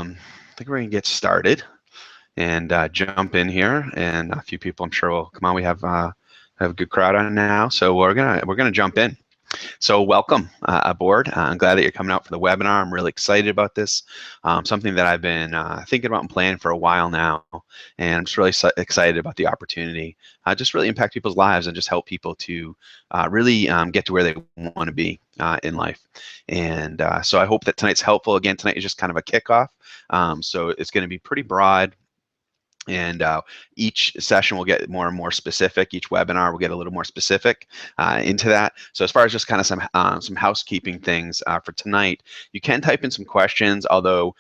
I think we're gonna get started and jump in here, and a few people I'm sure will come on. We have a good crowd on now, so we're gonna jump in. So welcome aboard. I'm glad that you're coming out for the webinar. I'm really excited about this. Something that I've been thinking about and planning for a while now, and I'm just really excited about the opportunity. Just really impact people's lives and just help people to really get to where they want to be in life. And so I hope that tonight's helpful. Again, tonight is just kind of a kickoff. So it's going to be pretty broad. And each session will get more and more specific. Each webinar will get a little more specific into that. So as far as just kind of some housekeeping things for tonight, you can type in some questions, although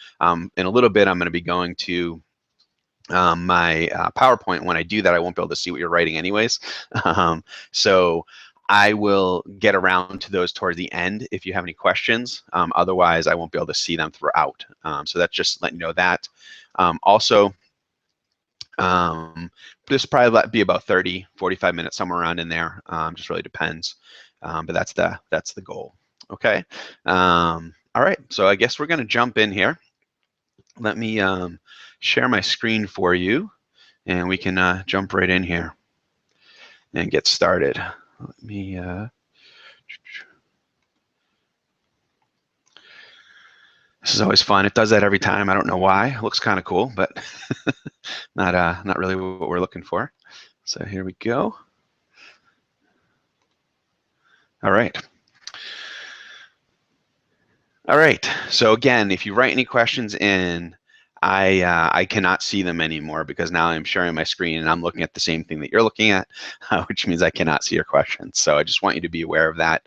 in a little bit I'm going to be going to my PowerPoint. When I do that, I won't be able to see what you're writing anyways. So I will get around to those toward the end if you have any questions. Otherwise, I won't be able to see them throughout. So that's just letting you know that. Also, this will probably be about 30, 45 minutes, somewhere around in there. Just really depends. But that's the goal. Okay. All right. So I guess we're going to jump in here. Let me share my screen for you, and we can jump right in here and get started. Let me. This is always fun. It does that every time. I don't know why. It looks kind of cool, but not really what we're looking for. So here we go. All right. All right. So again, if you write any questions in, I cannot see them anymore because now I'm sharing my screen and I'm looking at the same thing that you're looking at, which means I cannot see your questions. So I just want you to be aware of that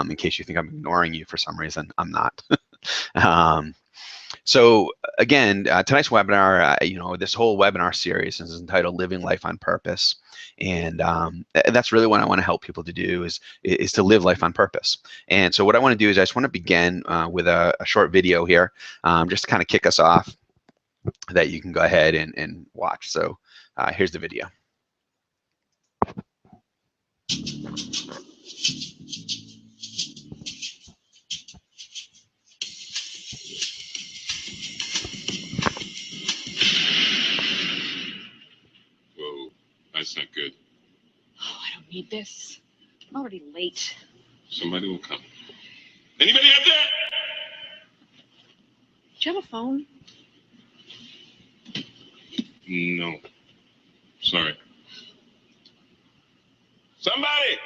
in case you think I'm ignoring you for some reason. I'm not. So again, tonight's webinar, this whole webinar series is entitled Living Life on Purpose. And that's really what I want to help people to do is to live life on purpose. And so what I want to do is I just want to begin with a short video here, just to kind of kick us off that you can go ahead and watch. So here's the video. Whoa, that's not good. Oh, I don't need this. I'm already late. Somebody will come. Anybody out there? Do you have a phone? No. Sorry. Somebody!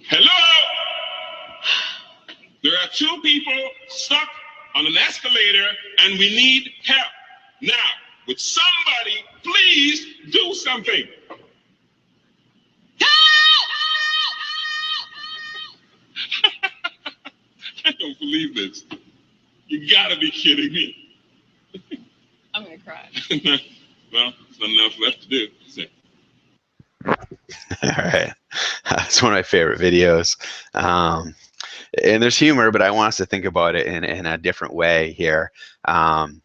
Hello? There are two people stuck on an escalator and we need help. Now, would somebody please do something? I don't believe this. You gotta be kidding me. I'm gonna cry. Well, there's nothing else left to do. All right. It's one of my favorite videos. And there's humor, but I want us to think about it in a different way here. Obviously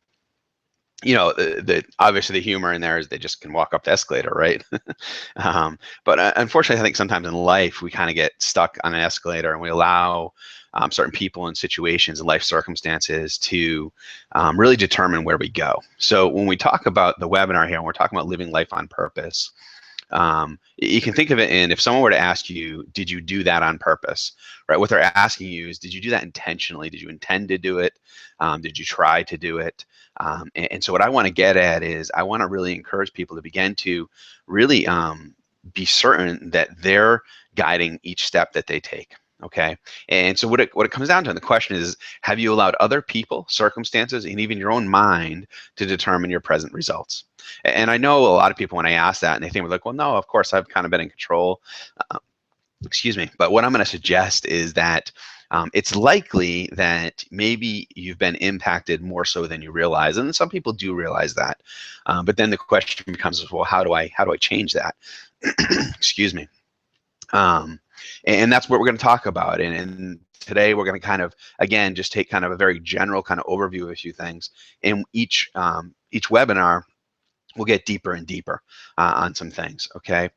the humor in there is they just can walk up the escalator, right? But unfortunately, I think sometimes in life we kind of get stuck on an escalator and we allow certain people and situations and life circumstances to really determine where we go. So when we talk about the webinar here, and we're talking about living life on purpose, you can think of it in, if someone were to ask you, did you do that on purpose, right? What they're asking you is, did you do that intentionally? Did you intend to do it? Did you try to do it? And so what I want to get at is I want to really encourage people to begin to really be certain that they're guiding each step that they take. Okay, and so what it comes down to, and the question is, have you allowed other people, circumstances, and even your own mind to determine your present results? And I know a lot of people, when I ask that, and they think, like, well, no, of course, I've kind of been in control. Excuse me. But what I'm going to suggest is that it's likely that maybe you've been impacted more so than you realize, and some people do realize that. But then the question becomes, well, how do I change that? Excuse me. And that's what we're going to talk about. And today we're going to kind of, again, just take kind of a very general kind of overview of a few things. In each webinar, we'll get deeper and deeper on some things, okay?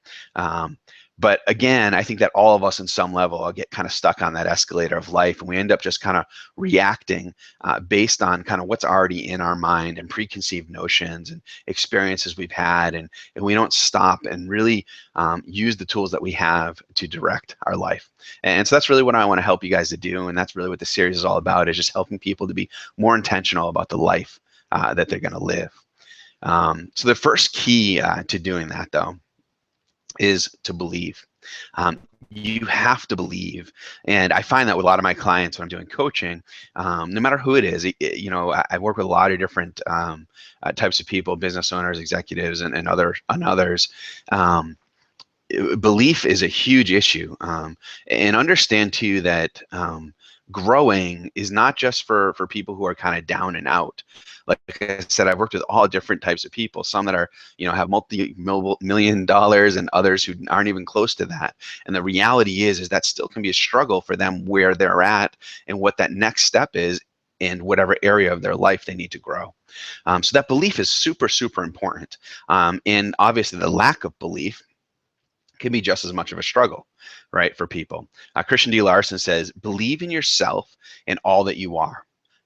But again, I think that all of us in some level get kind of stuck on that escalator of life, and we end up just kind of reacting based on kind of what's already in our mind and preconceived notions and experiences we've had, and we don't stop and really use the tools that we have to direct our life. And so that's really what I want to help you guys to do, and that's really what the series is all about, is just helping people to be more intentional about the life that they're going to live. So the first key to doing that, though, is to believe. You have to believe, and I find that with a lot of my clients when I'm doing coaching, no matter who it is, you know, I work with a lot of different types of people, business owners, executives, and others. Belief is a huge issue, and understand too that growing is not just for people who are kind of down and out. Like I said, I've worked with all different types of people, some that are, you know, have multi-million dollars, and others who aren't even close to that. And the reality is that still can be a struggle for them where they're at and what that next step is in whatever area of their life they need to grow. So that belief is super, super important. And obviously the lack of belief can be just as much of a struggle, right, for people. Christian D. Larson says, believe in yourself and all that you are.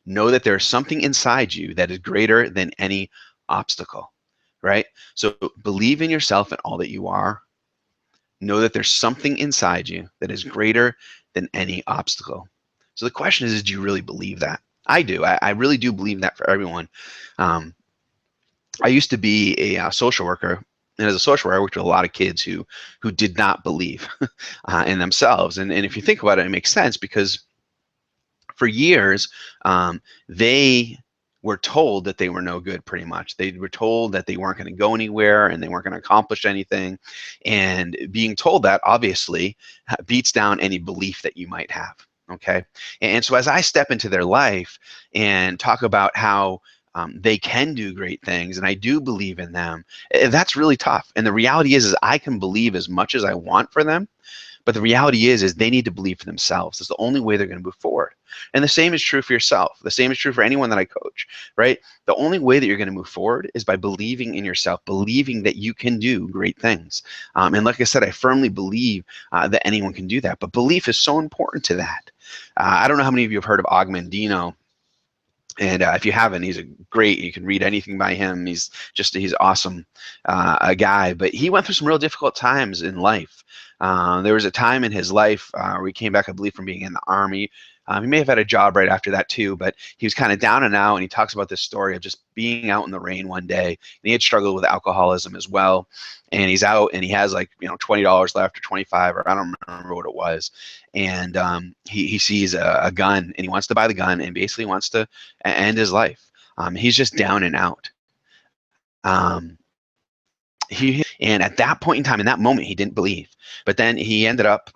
Know that there's something inside you that is greater than any obstacle, right? So believe in yourself and all that you are. Know that there's something inside you that is greater than any obstacle. So the question is do you really believe that? I do. I really do believe that for everyone. I used to be a social worker. And as a social worker, I worked with a lot of kids who did not believe in themselves. And if you think about it, it makes sense, because for years, they were told that they were no good, pretty much. They were told that they weren't going to go anywhere and they weren't going to accomplish anything. And being told that obviously beats down any belief that you might have, okay? And so as I step into their life and talk about how they can do great things, and I do believe in them, that's really tough. And the reality is I can believe as much as I want for them, but the reality is they need to believe for themselves. That's the only way they're going to move forward. And the same is true for yourself. The same is true for anyone that I coach, right? The only way that you're going to move forward is by believing in yourself, believing that you can do great things. And like I said, I firmly believe that anyone can do that, but belief is so important to that. I don't know how many of you have heard of Og Mandino. And if you haven't, he's a great, you can read anything by him. He's awesome, a guy, but he went through some real difficult times in life. There was a time in his life where he came back, I believe, from being in the Army. He may have had a job right after that too, but he was kind of down and out, and he talks about this story of just being out in the rain one day, and he had struggled with alcoholism as well. And he's out, and he has like, you know, $20 left or 25, or I don't remember what it was. And he sees a gun, and he wants to buy the gun, and basically wants to end his life. He's just down and out. And at that point in time, in that moment, he didn't believe. But then he ended up,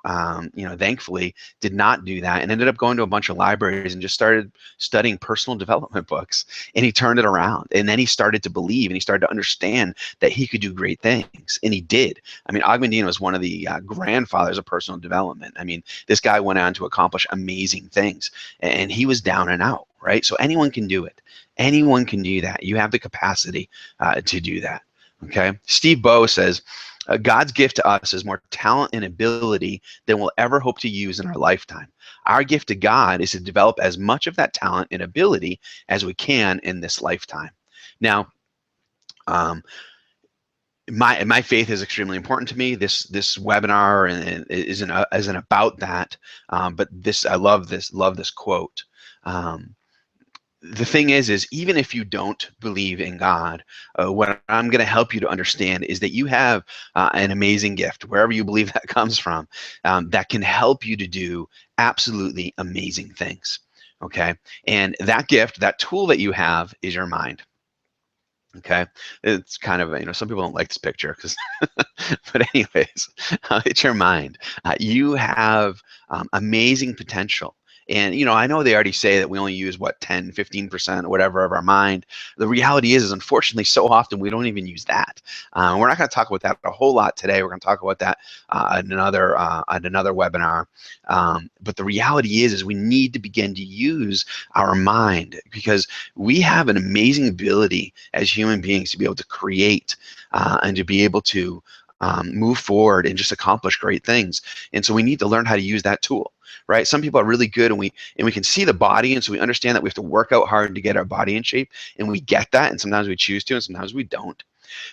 you know, thankfully did not do that, and ended up going to a bunch of libraries and just started studying personal development books. And he turned it around. And then he started to believe, and he started to understand that he could do great things. And he did. I mean, Og Mandino was one of the grandfathers of personal development. I mean, this guy went on to accomplish amazing things, and he was down and out, right? So anyone can do it. Anyone can do that. You have the capacity to do that. Okay, Steve Bowe says, God's gift to us is more talent and ability than we'll ever hope to use in our lifetime. Our gift to God is to develop as much of that talent and ability as we can in this lifetime. Now, my faith is extremely important to me. This webinar isn't about that, but I love this quote. The thing is even if you don't believe in God, what I'm going to help you to understand is that you have an amazing gift, wherever you believe that comes from, that can help you to do absolutely amazing things, okay? And that gift, that tool that you have, is your mind, okay? It's kind of, you know, some people don't like this picture, because but anyways, it's your mind. You have amazing potential. And, you know, I know they already say that we only use, what, 10, 15% or whatever of our mind. The reality is unfortunately, so often we don't even use that. We're not going to talk about that a whole lot today. We're going to talk about that in another webinar. But the reality is we need to begin to use our mind, because we have an amazing ability as human beings to be able to create and to be able to move forward and just accomplish great things. And so we need to learn how to use that tool, right? Some people are really good, and we can see the body, and so we understand that we have to work out hard to get our body in shape, and we get that, and sometimes we choose to, and sometimes we don't.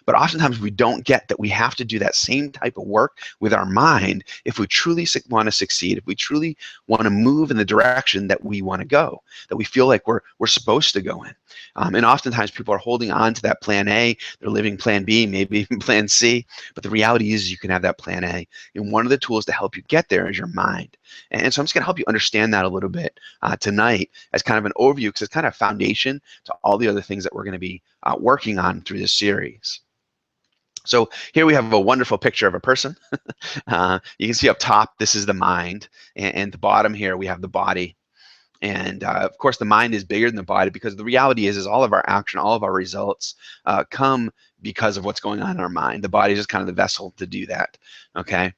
But oftentimes we don't get that we have to do that same type of work with our mind if we truly want to succeed, if we truly want to move in the direction that we want to go, that we feel like we're supposed to go in. And oftentimes people are holding on to that plan A, they're living plan B, maybe even plan C, but the reality is you can have that plan A. And one of the tools to help you get there is your mind. And so I'm just going to help you understand that a little bit tonight as kind of an overview, because it's kind of foundation to all the other things that we're going to be working on through this series. So here we have a wonderful picture of a person. You can see up top, this is the mind, and the bottom here we have the body. And of course, the mind is bigger than the body, because the reality is all of our action, all of our results come because of what's going on in our mind. The body is just kind of the vessel to do that. Okay,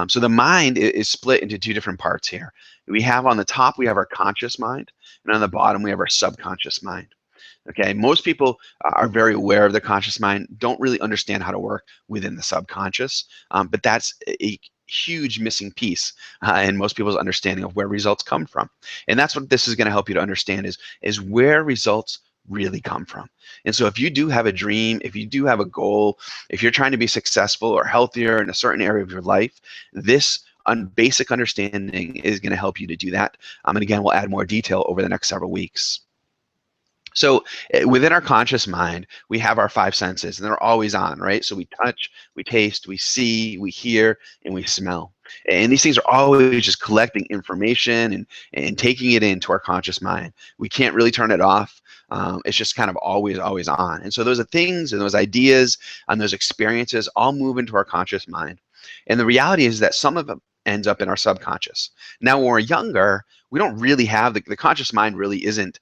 so the mind is split into two different parts here. We have on the top, we have our conscious mind, and on the bottom, we have our subconscious mind. Okay, most people are very aware of their conscious mind, don't really understand how to work within the subconscious, but that's a huge missing piece in most people's understanding of where results come from. And that's what this is going to help you to understand is where results really come from. And so if you do have a dream, if you do have a goal, if you're trying to be successful or healthier in a certain area of your life, this basic understanding is going to help you to do that. And again, we'll add more detail over the next several weeks. So within our conscious mind, we have our five senses, and they're always on, right? So we touch, we taste, we see, we hear, and we smell. And these things are always just collecting information and taking it into our conscious mind. We can't really turn it off. It's just kind of always on. And so those are things and those ideas and those experiences all move into our conscious mind. And the reality is that some of them ends up in our subconscious. Now, when we're younger, we don't really have, the conscious mind really isn't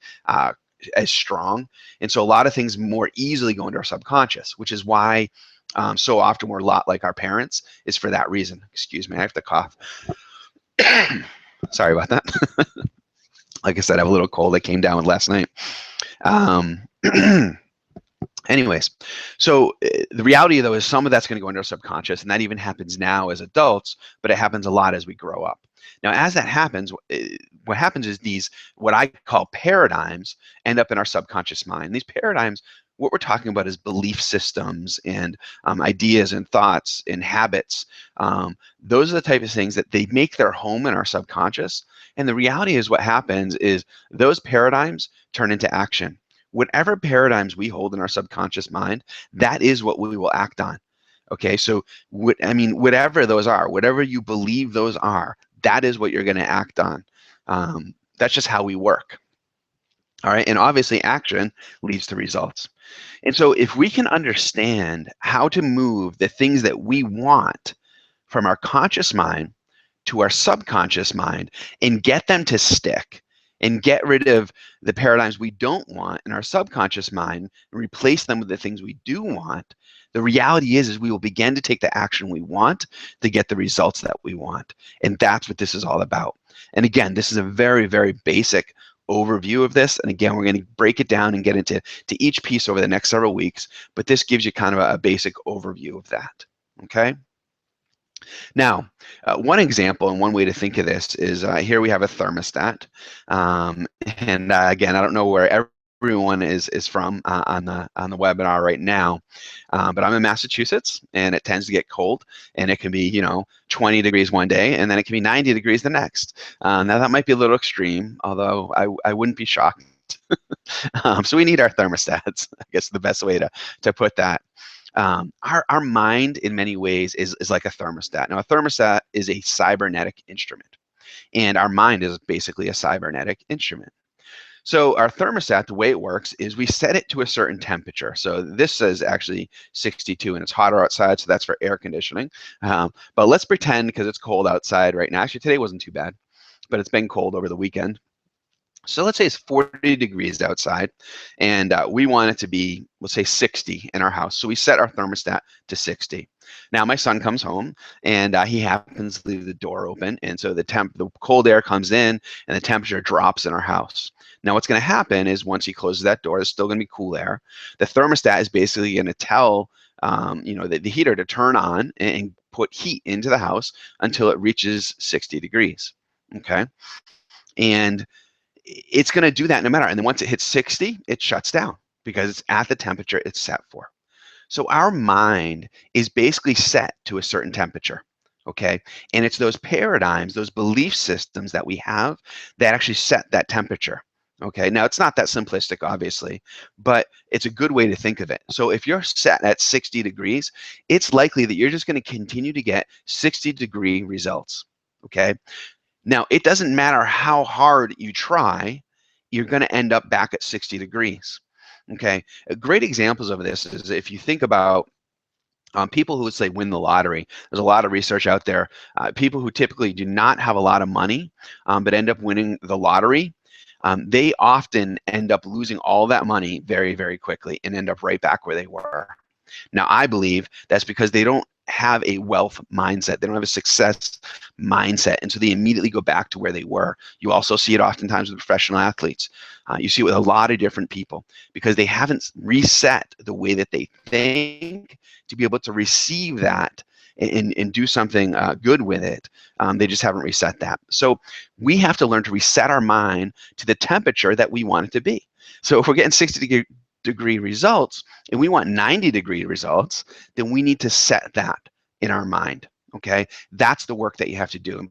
as strong, and so a lot of things more easily go into our subconscious, which is why so often we're a lot like our parents, is for that reason. Excuse me, I have to cough. Sorry about that. Like I said, I have a little cold that came down with last night. Anyways, so the reality though is some of that's going to go into our subconscious, and that even happens now as adults, but it happens a lot as we grow up. Now, as that happens, what happens is these, what I call paradigms, end up in our subconscious mind. These paradigms, what we're talking about is belief systems and ideas and thoughts and habits. Those are the type of things that they make their home in our subconscious. And the reality is what happens is those paradigms turn into action. Whatever paradigms we hold in our subconscious mind, that is what we will act on. Okay, so whatever those are, whatever you believe those are, that is what you're going to act on. That's just how we work. All right, and obviously action leads to results. And so if we can understand how to move the things that we want from our conscious mind to our subconscious mind and get them to stick, and get rid of the paradigms we don't want in our subconscious mind and replace them with the things we do want, the reality is we will begin to take the action we want to get the results that we want. And that's what this is all about. And again, this is a very, very basic overview of this. And again, we're going to break it down and get into each piece over the next several weeks. But this gives you kind of a basic overview of that. Okay? Now, one example and one way to think of this is here we have a thermostat. Again, I don't know where everyone is from on the webinar right now, but I'm in Massachusetts, and it tends to get cold, and it can be 20 degrees one day, and then it can be 90 degrees the next. Now that might be a little extreme, although I wouldn't be shocked. So we need our thermostats, I guess, the best way to put that. Our mind in many ways is like a thermostat. Now, a thermostat is a cybernetic instrument, and our mind is basically a cybernetic instrument. So our thermostat, the way it works is we set it to a certain temperature. So this says actually 62, and it's hotter outside, so that's for air conditioning. But let's pretend, because it's cold outside right now. Actually, today wasn't too bad, but it's been cold over the weekend. So let's say it's 40 degrees outside, and we want it to be, let's say, 60 in our house. So we set our thermostat to 60. Now my son comes home, and he happens to leave the door open, and so the cold air comes in, and the temperature drops in our house. Now what's going to happen is once he closes that door, there's still going to be cool air. The thermostat is basically going to tell the heater to turn on and put heat into the house until it reaches 60 degrees. Okay, and it's going to do that no matter. And then once it hits 60, it shuts down because it's at the temperature it's set for. So our mind is basically set to a certain temperature. Okay, and it's those paradigms, those belief systems that we have that actually set that temperature. Okay, now it's not that simplistic, obviously, but it's a good way to think of it. So if you're set at 60 degrees, it's likely that you're just going to continue to get 60-degree results. Okay, now it doesn't matter how hard you try, you're going to end up back at 60 degrees. Okay, great examples of this is if you think about people who would say win the lottery. There's a lot of research out there. People who typically do not have a lot of money but end up winning the lottery, they often end up losing all that money very, very quickly and end up right back where they were. Now, I believe that's because they don't have a wealth mindset. They don't have a success mindset. And so they immediately go back to where they were. You also see it oftentimes with professional athletes. You see it with a lot of different people because they haven't reset the way that they think to be able to receive that and do something good with it. They just haven't reset that. So we have to learn to reset our mind to the temperature that we want it to be. So if we're getting 60-degree results and we want 90-degree results, then we need to set that in our mind. Okay, that's the work that you have to do. And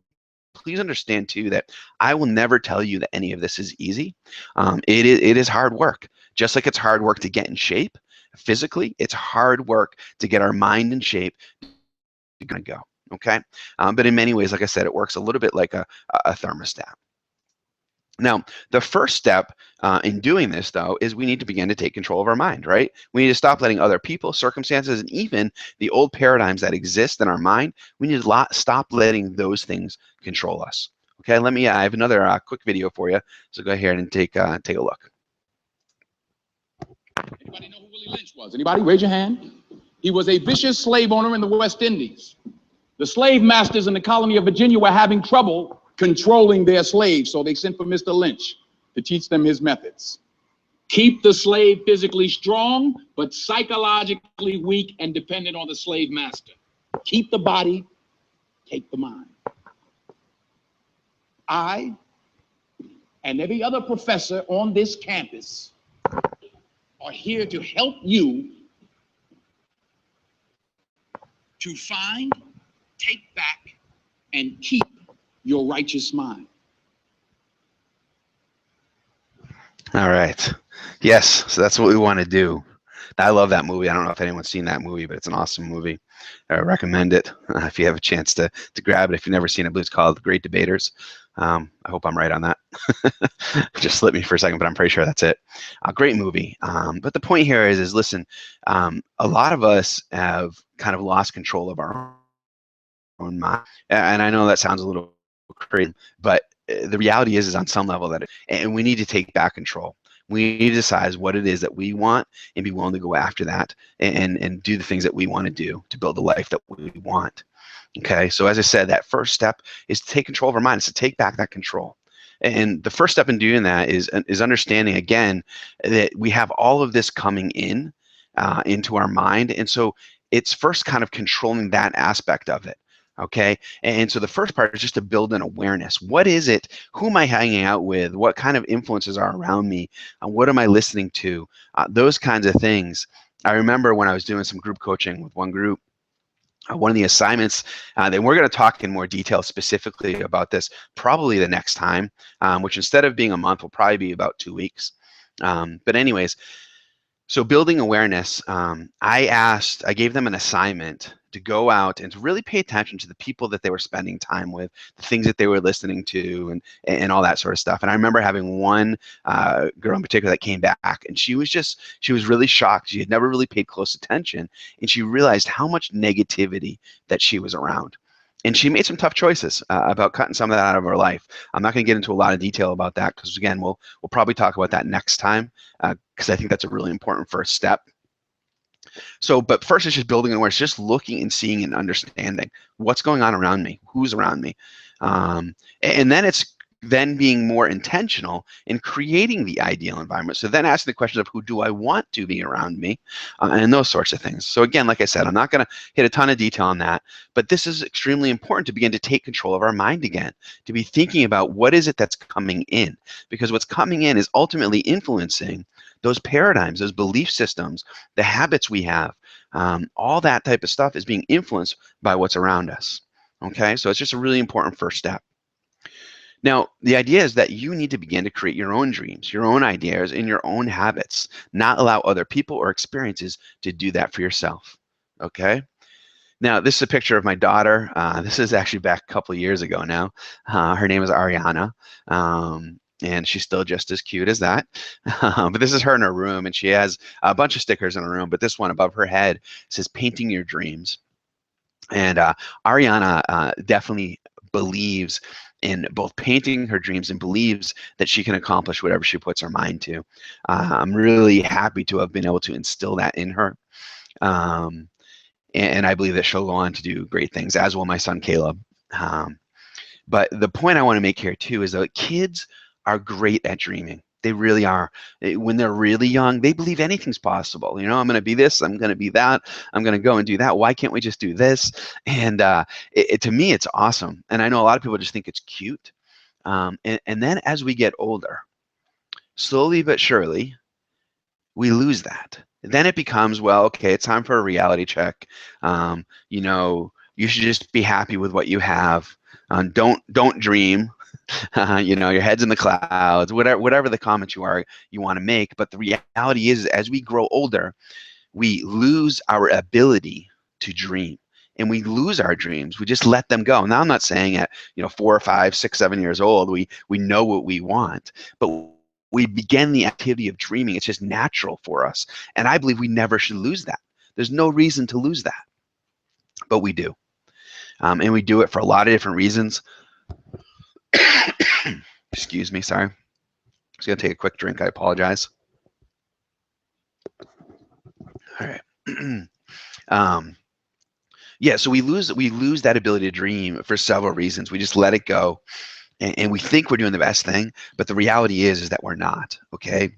please understand too that I will never tell you that any of this is easy. It is hard work. Just like it's hard work to get in shape physically, it's hard work to get our mind in shape to go. Okay, but in many ways, like I said, it works a little bit like a thermostat. Now, the first step in doing this, though, is we need to begin to take control of our mind, right? We need to stop letting other people, circumstances, and even the old paradigms that exist in our mind, we need to stop letting those things control us. Okay, I have another quick video for you, so go ahead and take a look. Anybody know who Willie Lynch was? Anybody? Raise your hand. He was a vicious slave owner in the West Indies. The slave masters in the colony of Virginia were having trouble controlling their slaves, so they sent for Mr. Lynch to teach them his methods. Keep the slave physically strong, but psychologically weak and dependent on the slave master. Keep the body, take the mind. I and every other professor on this campus are here to help you to find, take back, and keep your righteous mind. All right. Yes, so that's what we want to do. I love that movie. I don't know if anyone's seen that movie, but it's an awesome movie. I recommend it if you have a chance to grab it. If you've never seen it, I believe it's called The Great Debaters. I hope I'm right on that. Just slipped me for a second, but I'm pretty sure that's it. A great movie. But the point here is listen, a lot of us have kind of lost control of our own mind. And I know that sounds a little crazy, but the reality is on some level and we need to take back control. We need to decide what it is that we want and be willing to go after that and do the things that we want to do to build the life that we want. Okay, so as I said, that first step is to take control of our mind. It's to take back that control. And the first step in doing that is understanding, again, that we have all of this coming into our mind. And so it's first kind of controlling that aspect of it. Okay, and so the first part is just to build an awareness. What is it? Who am I hanging out with? What kind of influences are around me? What am I listening to? Those kinds of things. I remember when I was doing some group coaching with one group, one of the assignments, then we're going to talk in more detail specifically about this probably the next time, which instead of being a month will probably be about 2 weeks. But anyways, so building awareness, I gave them an assignment to go out and to really pay attention to the people that they were spending time with, the things that they were listening to, and all that sort of stuff. And I remember having one girl in particular that came back, and she was really shocked. She had never really paid close attention, and she realized how much negativity that she was around. And she made some tough choices about cutting some of that out of her life. I'm not going to get into a lot of detail about that because, again, we'll probably talk about that next time because I think that's a really important first step. So, but first it's just building awareness, just looking and seeing and understanding what's going on around me, who's around me. And then it's then being more intentional in creating the ideal environment. So then asking the questions of who do I want to be around me, and those sorts of things. So again, like I said, I'm not going to hit a ton of detail on that, but this is extremely important to begin to take control of our mind again, to be thinking about what is it that's coming in, because what's coming in is ultimately influencing those paradigms, those belief systems, the habits we have. All that type of stuff is being influenced by what's around us. Okay, so it's just a really important first step. Now, the idea is that you need to begin to create your own dreams, your own ideas, and your own habits, not allow other people or experiences to do that for yourself, okay? Now, this is a picture of my daughter. This is actually back a couple of years ago now. Her name is Ariana, and she's still just as cute as that. But this is her in her room, and she has a bunch of stickers in her room, but this one above her head says, "Painting Your Dreams." And Ariana definitely believes in both painting her dreams and believes that she can accomplish whatever she puts her mind to. I'm really happy to have been able to instill that in her. And I believe that she'll go on to do great things, as will my son Caleb. But the point I want to make here too is that kids are great at dreaming. They really are. When they're really young, they believe anything's possible. You know, I'm going to be this, I'm going to be that, I'm going to go and do that. Why can't we just do this? And to me, it's awesome. And I know a lot of people just think it's cute. And then as we get older, slowly but surely, we lose that. Then it becomes, well, okay, it's time for a reality check. You know, you should just be happy with what you have. Don't dream. You know, your head's in the clouds, whatever the comments you want to make. But the reality is, as we grow older, we lose our ability to dream, and we lose our dreams. We just let them go. Now, I'm not saying at 4 or 5, 6, 7 years old we know what we want, but we begin the activity of dreaming. It's just natural for us, and I believe we never should lose that. There's no reason to lose that, but we do, and we do it for a lot of different reasons. Excuse me, sorry. I'm just gonna take a quick drink. I apologize. All right. Yeah, so we lose that ability to dream for several reasons. We just let it go, and we think we're doing the best thing, but the reality is that we're not. Okay.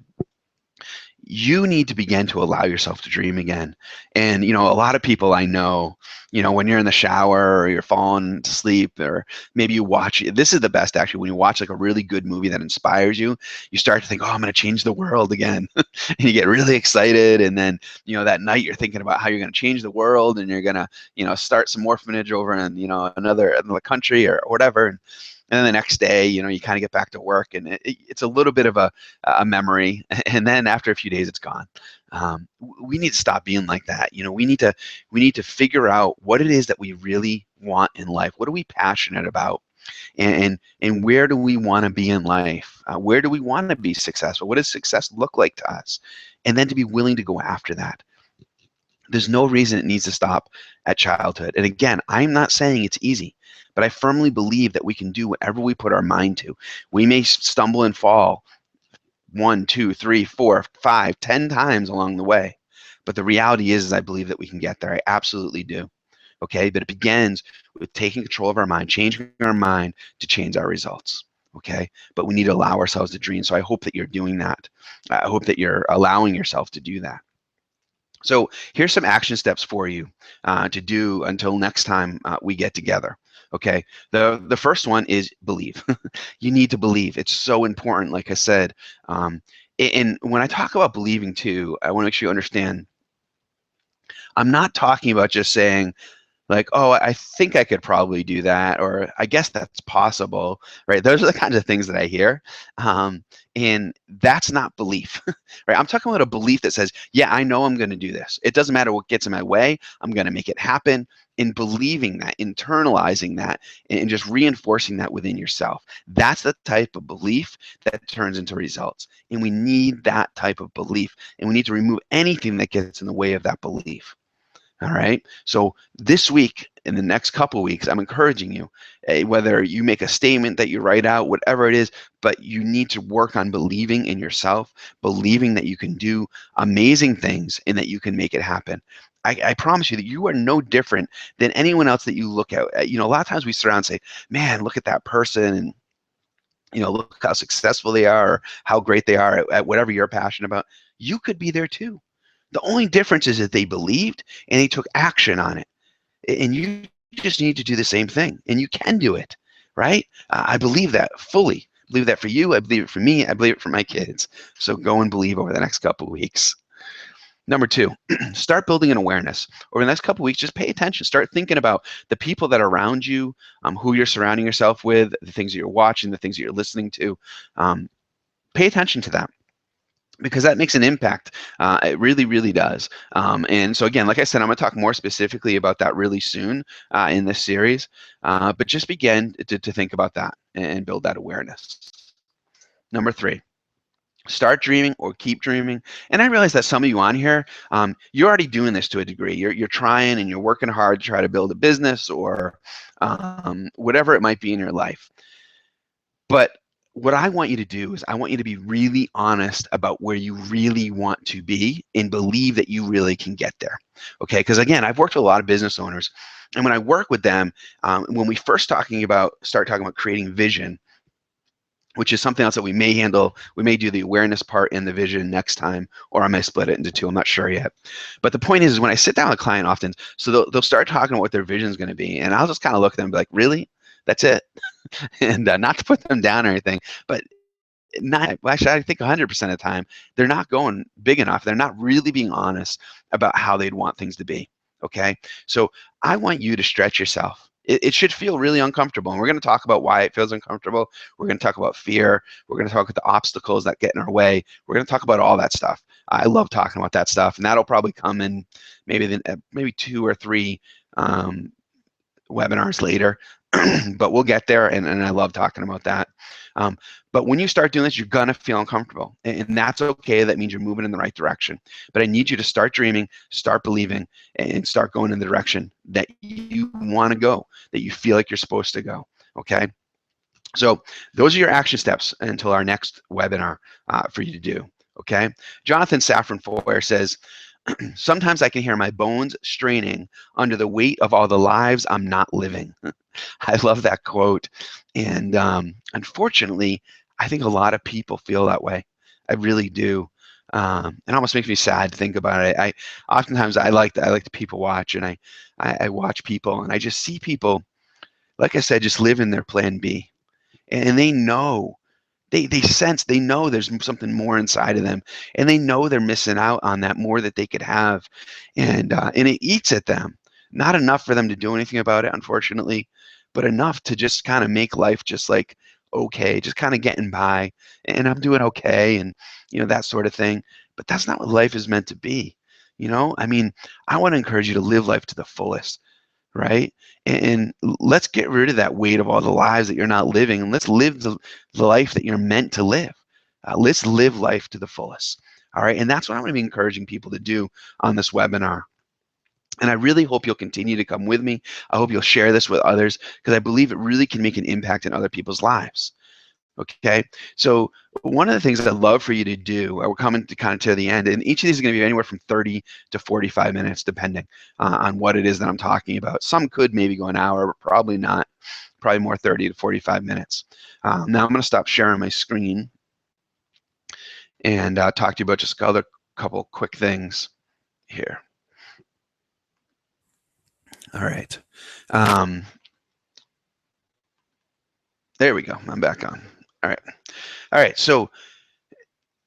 You need to begin to allow yourself to dream again. And, a lot of people I know, when you're in the shower or you're falling to sleep, or maybe you watch, this is the best actually, when you watch like a really good movie that inspires you, you start to think, oh, I'm going to change the world again. And you get really excited. And then, that night you're thinking about how you're going to change the world, and you're going to, start some orphanage over in, another country or whatever. And then the next day, you kind of get back to work, and it's a little bit of a memory. And then after a few days, it's gone. We need to stop being like that. We need to figure out what it is that we really want in life. What are we passionate about? And where do we want to be in life? Where do we want to be successful? What does success look like to us? And then to be willing to go after that. There's no reason it needs to stop at childhood. And again, I'm not saying it's easy, but I firmly believe that we can do whatever we put our mind to. We may stumble and fall 1, 2, 3, 4, 5, 10 times along the way. But the reality is I believe that we can get there. I absolutely do. Okay, but it begins with taking control of our mind, changing our mind to change our results. Okay, but we need to allow ourselves to dream. So I hope that you're doing that. I hope that you're allowing yourself to do that. So here's some action steps for you to do until next time we get together. Okay, the first one is believe. You need to believe. It's so important, like I said. And when I talk about believing too, I want to make sure you understand, I'm not talking about just saying, like, oh, I think I could probably do that, or I guess that's possible, right? Those are the kinds of things that I hear, and that's not belief, right? I'm talking about a belief that says, yeah, I know I'm going to do this. It doesn't matter what gets in my way. I'm going to make it happen. In believing that, internalizing that, and just reinforcing that within yourself. That's the type of belief that turns into results, and we need that type of belief, and we need to remove anything that gets in the way of that belief. All right, so this week, in the next couple of weeks, I'm encouraging you, whether you make a statement that you write out, whatever it is, but you need to work on believing in yourself, believing that you can do amazing things and that you can make it happen. I promise you that you are no different than anyone else that you look at. A lot of times we sit around and say, man, look at that person, and look how successful they are, or how great they are at whatever you're passionate about. You could be there too. The only difference is that they believed and they took action on it. And you just need to do the same thing, and you can do it, right? I believe that fully. I believe that for you. I believe it for me. I believe it for my kids. So go and believe over the next couple of weeks. Number 2, start building an awareness. Over the next couple of weeks, just pay attention. Start thinking about the people that are around you, who you're surrounding yourself with, the things that you're watching, the things that you're listening to. Pay attention to that, because that makes an impact. It really, really does. And so again, like I said, I'm going to talk more specifically about that really soon in this series. But just begin to think about that and build that awareness. Number 3. Start dreaming or keep dreaming. And I realize that some of you on here, you're already doing this to a degree. You're trying and you're working hard to try to build a business or whatever it might be in your life. But what I want you to do is I want you to be really honest about where you really want to be and believe that you really can get there. Okay, because again, I've worked with a lot of business owners, and when I work with them, when we first start talking about creating vision, which is something else that we may handle. We may do the awareness part and the vision next time, or I may split it into 2. I'm not sure yet. But the point is when I sit down with a client often, so they'll start talking about what their vision is going to be, and I'll just kind of look at them and be like, really? That's it? And not to put them down or anything, but actually, I think 100% of the time, they're not going big enough. They're not really being honest about how they'd want things to be, okay? So I want you to stretch yourself. It should feel really uncomfortable, and we're going to talk about why it feels uncomfortable. We're going to talk about fear. We're going to talk about the obstacles that get in our way. We're going to talk about all that stuff. I love talking about that stuff, and that'll probably come in maybe 2 or 3 webinars later, but we'll get there, and I love talking about that. But when you start doing this, you're going to feel uncomfortable, and that's okay. That means you're moving in the right direction. But I need you to start dreaming, start believing, and start going in the direction that you want to go, that you feel like you're supposed to go, okay? So those are your action steps until our next webinar for you to do, okay? Jonathan Safran Foer says, sometimes I can hear my bones straining under the weight of all the lives I'm not living. I love that quote. And unfortunately, I think a lot of people feel that way. I really do. It almost makes me sad to think about it. Oftentimes I like to people watch, and I watch people, and I just see people, like I said, just live in their plan B. And they know, they sense, they know there's something more inside of them, and they know they're missing out on that more that they could have, and it eats at them. Not enough for them to do anything about it, unfortunately, but enough to just kind of make life just like okay, just kind of getting by, and I'm doing okay, and that sort of thing. But that's not what life is meant to be. I mean, I want to encourage you to live life to the fullest, right? And let's get rid of that weight of all the lives that you're not living, and let's live the life that you're meant to live. Let's live life to the fullest. All right, and that's what I'm going to be encouraging people to do on this webinar. And I really hope you'll continue to come with me. I hope you'll share this with others, because I believe it really can make an impact in other people's lives. Okay, so one of the things that I'd love for you to do, we're coming to the end, and each of these is going to be anywhere from 30 to 45 minutes, depending on what it is that I'm talking about. Some could maybe go an hour, but probably not. Probably more 30 to 45 minutes. Now I'm going to stop sharing my screen and talk to you about just a couple quick things here. All right. There we go. I'm back on. All right. All right. So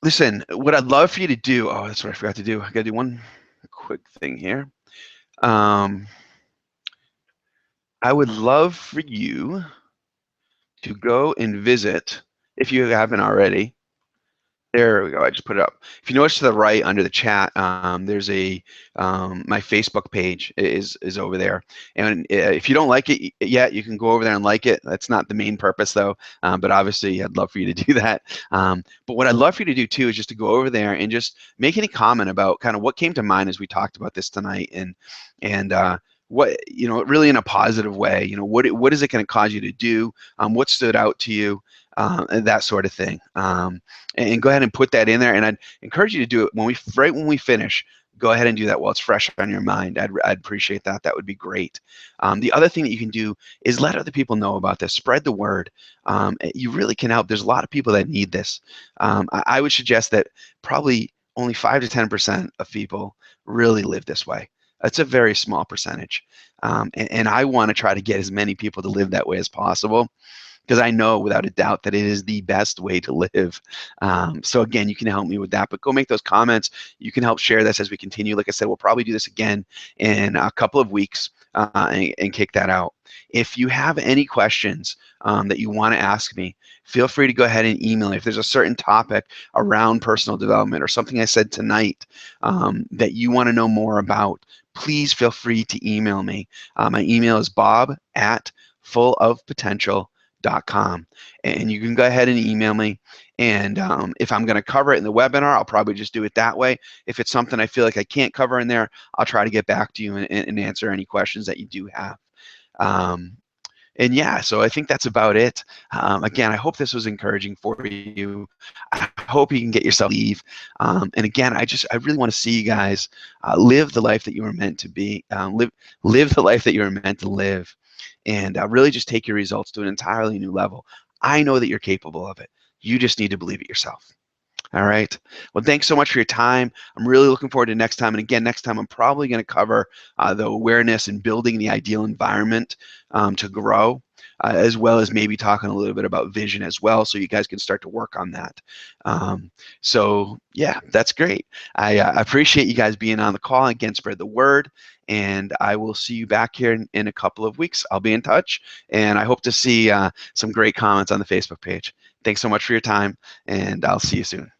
listen, what I'd love for you to do, oh, that's what I forgot to do. I got to do one quick thing here. I would love for you to go and visit, if you haven't already. There we go. I just put it up. If you notice to the right under the chat, there's my Facebook page is over there. And if you don't like it yet, you can go over there and like it. That's not the main purpose though. But obviously, I'd love for you to do that. But what I'd love for you to do too is just to go over there and just make any comment about kind of what came to mind as we talked about this tonight, and what, really in a positive way. What is it going to cause you to do? What stood out to you? And that sort of thing. And go ahead and put that in there. And I'd encourage you to do it right when we finish. go ahead and do that while it's fresh on your mind. I'd appreciate that. That would be great. The other thing that you can do is let other people know about this. Spread the word. You really can help. There's a lot of people that need this. I would suggest that probably only 5 to 10% of people really live this way. That's a very small percentage. And I want to try to get as many people to live that way as possible, because I know without a doubt that it is the best way to live. So again, you can help me with that, but go make those comments. You can help share this as we continue. Like I said, we'll probably do this again in a couple of weeks and kick that out. If you have any questions that you want to ask me, feel free to go ahead and email. If there's a certain topic around personal development or something I said tonight that you want to know more about, please feel free to email me. My email is bob@fullofpotential.com, and you can go ahead and email me. And if I'm going to cover it in the webinar, I'll probably just do it that way. If it's something I feel like I can't cover in there, I'll try to get back to you and answer any questions that you do have. And yeah, so I think that's about it. Again, I hope this was encouraging for you. I hope you can get yourself leave. And again, I really want to see you guys live the life that you were meant to be. Live the life that you were meant to live. And really just take your results to an entirely new level. I know that you're capable of it. You just need to believe it yourself. All right. Well, thanks so much for your time. I'm really looking forward to next time. And again, next time I'm probably going to cover the awareness and building the ideal environment to grow, as well as maybe talking a little bit about vision as well, so you guys can start to work on that. So yeah, that's great. I appreciate you guys being on the call. Again, spread the word, and I will see you back here in a couple of weeks. I'll be in touch, and I hope to see some great comments on the Facebook page. Thanks so much for your time, and I'll see you soon.